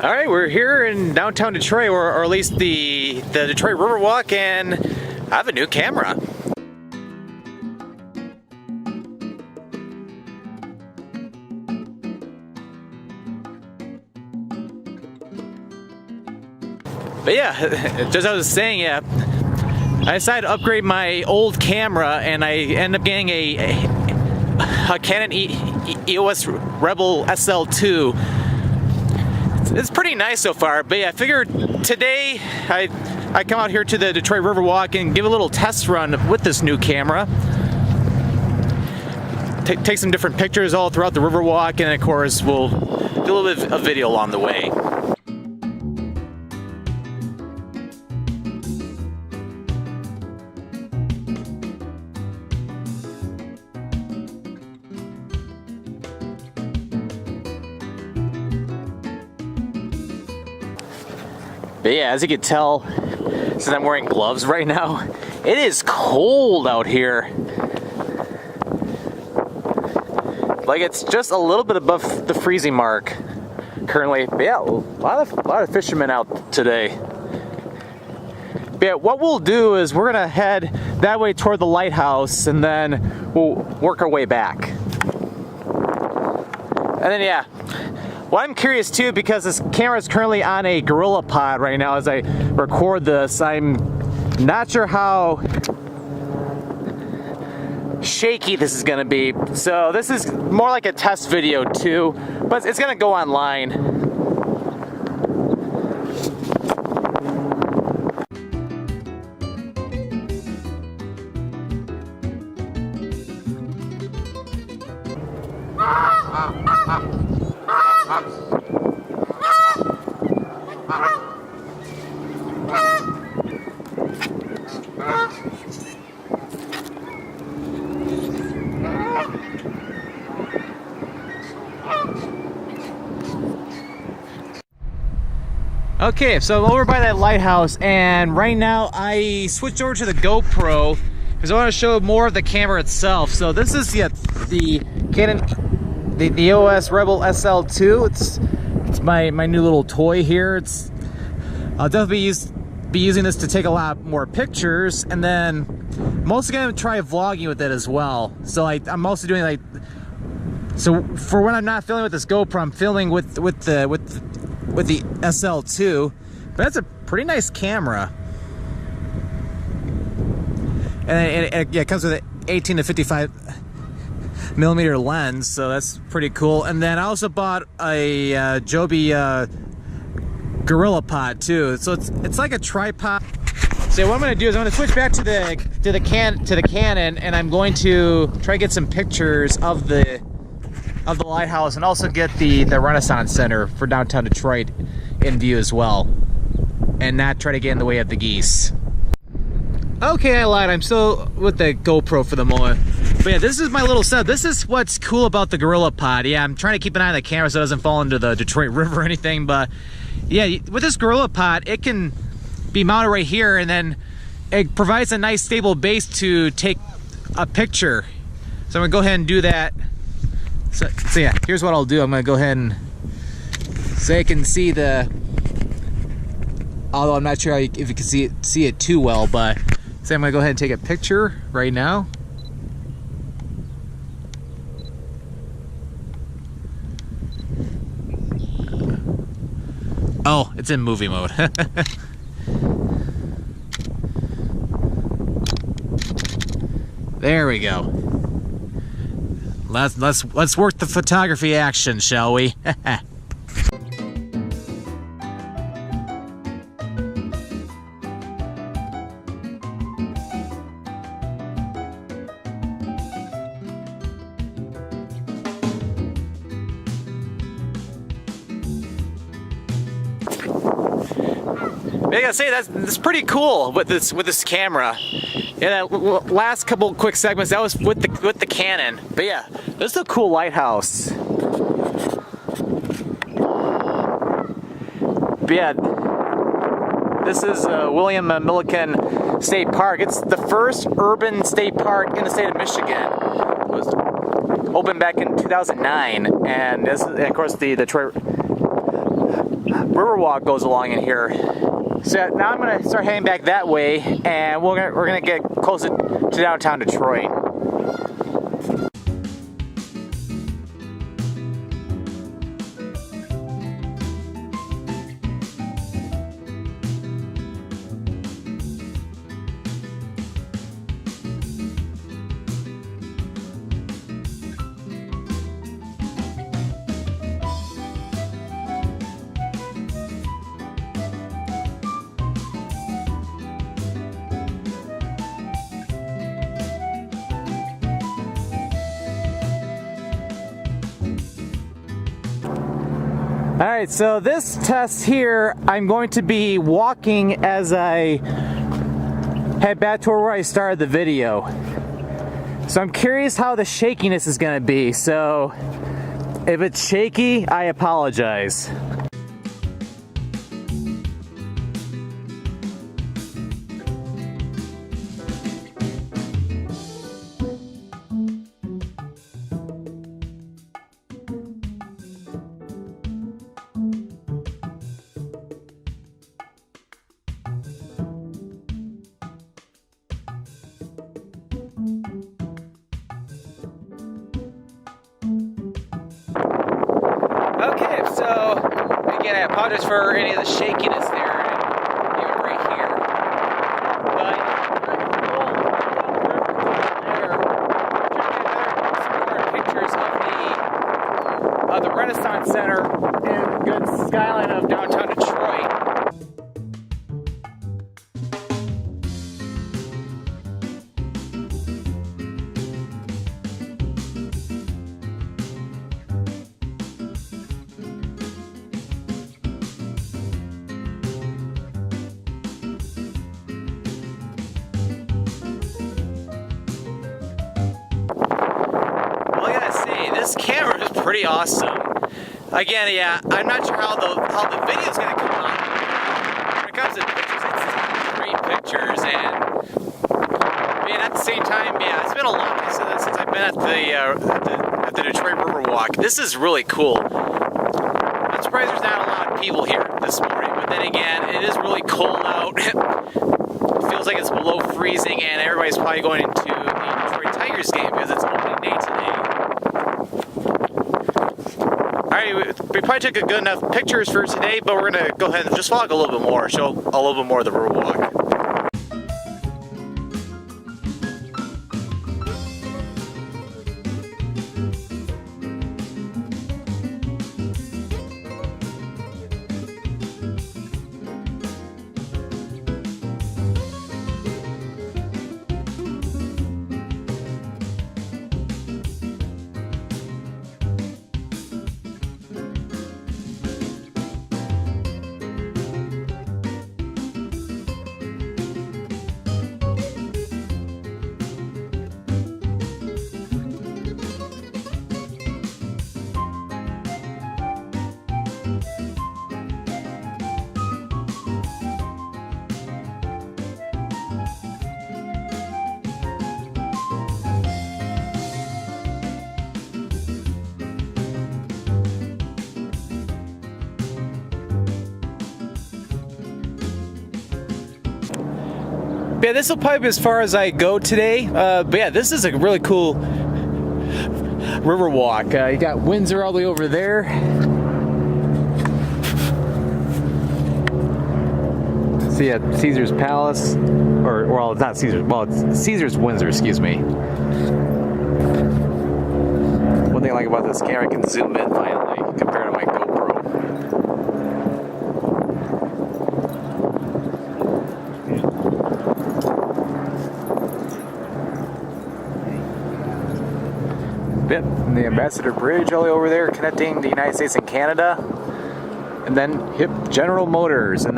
All right, we're here in downtown Detroit, or at least the Detroit Riverwalk, and I have a new camera. But yeah, just as I was saying, yeah, I decided to upgrade my old camera, and I ended up getting a Canon EOS Rebel SL2. It's pretty nice so far, but yeah, I figured today I come out here to the Detroit Riverwalk and give a little test run with this new camera. Take some different pictures all throughout the Riverwalk, and of course we'll do a little bit of video along the way. But yeah, as you can tell, since I'm wearing gloves right now, it is cold out here. Like, it's just a little bit above the freezing mark currently. But yeah, a lot of fishermen out today. But yeah, what we'll do is we're gonna head that way toward the lighthouse, and then we'll work our way back. And then yeah. Well, I'm curious too, because this camera is currently on a GorillaPod right now as I record this. I'm not sure how shaky this is gonna be. So this is more like a test video too, but it's gonna go online. Okay, so I'm over by that lighthouse, and right now I switched over to the GoPro because I want to show more of the camera itself. So this is the Canon the EOS Rebel SL2. It's my new little toy here. I'll definitely be using this to take a lot more pictures, and then I'm also gonna try vlogging with it as well. So I'm also doing so for when I'm not filming with this GoPro, I'm filming with the SL2, but that's a pretty nice camera. And it comes with an 18 to 55 millimeter lens, so that's pretty cool. And then I also bought a Joby GorillaPod too, so it's like a tripod. So what I'm going to do is I'm going to switch back to the Canon, and I'm going to try to get some pictures of the lighthouse, and also get the Renaissance Center for downtown Detroit in view as well, and not try to get in the way of the geese. Okay, I lied. I'm still with the GoPro for the moment. But yeah, this is my little setup. This is what's cool about the GorillaPod. Yeah, I'm trying to keep an eye on the camera so it doesn't fall into the Detroit River or anything, but yeah, with this GorillaPod, it can be mounted right here, and then it provides a nice stable base to take a picture. So I'm gonna go ahead and do that. So yeah, here's what I'll do. I'm gonna go ahead and so you can see although I'm not sure if you can see it too well, but so I'm gonna go ahead and take a picture right now. Oh, it's in movie mode. There we go. Let's work the photography action, shall we? I gotta say that's pretty cool with this camera. Yeah, that last couple quick segments, that was with the Canon. But yeah, this is a cool lighthouse. But yeah, this is William Milliken State Park. It's the first urban state park in the state of Michigan. It was opened back in 2009, and this is, of course, the Detroit Riverwalk goes along in here. So now I'm gonna start heading back that way, and we're gonna get closer to downtown Detroit. Alright, so this test here, I'm going to be walking as I head back toward where I started the video. So I'm curious how the shakiness is going to be, so if it's shaky, I apologize. Okay, so again, I apologize for any of the shakiness there, and even right here. But there, pictures of the Renaissance Center and good skyline of downtown Detroit. This camera is pretty awesome. Again, yeah, I'm not sure how the video is going to come out. When it comes to pictures, it's great pictures, and man, at the same time, yeah, it's been a long time since I've been at the Detroit Riverwalk. This is really cool. I'm surprised there's not a lot of people here this morning, but then again, it is really cold out. It feels like it's below freezing, and everybody's probably going into the Detroit Tigers game because it's opening day today. Alright, we probably took a good enough pictures for today, but we're going to go ahead and just vlog a little bit more, show a little bit more of the Riverwalk. Yeah, this will probably be as far as I go today, but yeah, this is a really cool Riverwalk. You got Windsor all the way over there. See, at Caesar's Palace, or well, it's not Caesar's. Well, it's Caesar's Windsor. Excuse me. One thing I like about this camera, I can zoom in finally compared to my GoPro. And the Ambassador Bridge all the way over there connecting the United States and Canada, and then General Motors, and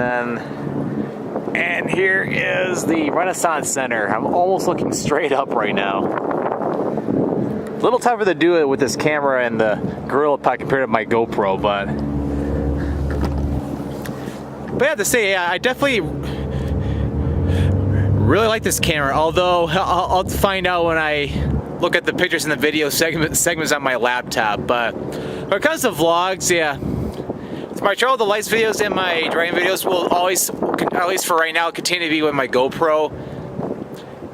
here is the Renaissance Center. I'm almost looking straight up right now. A little tougher to do it with this camera and the Gorilla Pod compared to my GoPro, but I have to say, yeah, I definitely really like this camera, although I'll find out when I look at the pictures and the video segments on my laptop. But when it comes to vlogs, yeah, My Trail the Lights videos and my driving videos will always, at least for right now, continue to be with my GoPro.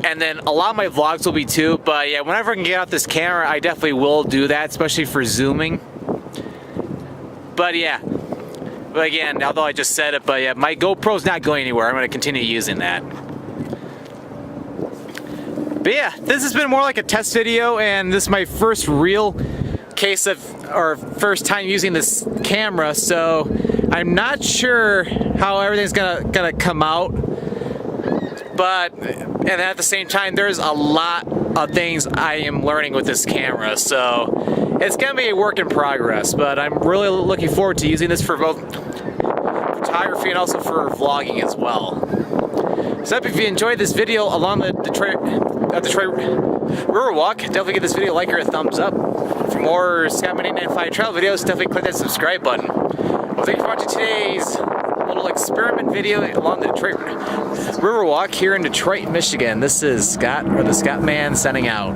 And then a lot of my vlogs will be too, but yeah, whenever I can get out this camera, I definitely will do that, especially for zooming. But yeah, but again, although I just said it, but yeah, my GoPro's not going anywhere. I'm going to continue using that. But yeah, this has been more like a test video, and this is my first real case of, or first time using this camera, so I'm not sure how everything's gonna come out. But, and at the same time, there's a lot of things I am learning with this camera, so it's gonna be a work in progress, but I'm really looking forward to using this for both photography and also for vlogging as well. So if you enjoyed this video along the Detroit Riverwalk, definitely give this video a like or a thumbs up. For more Scott 995 travel videos, definitely click that subscribe button. Well, thank you for watching today's little experiment video along the Detroit Riverwalk here in Detroit, Michigan. This is Scott, or the Scott Man, signing out.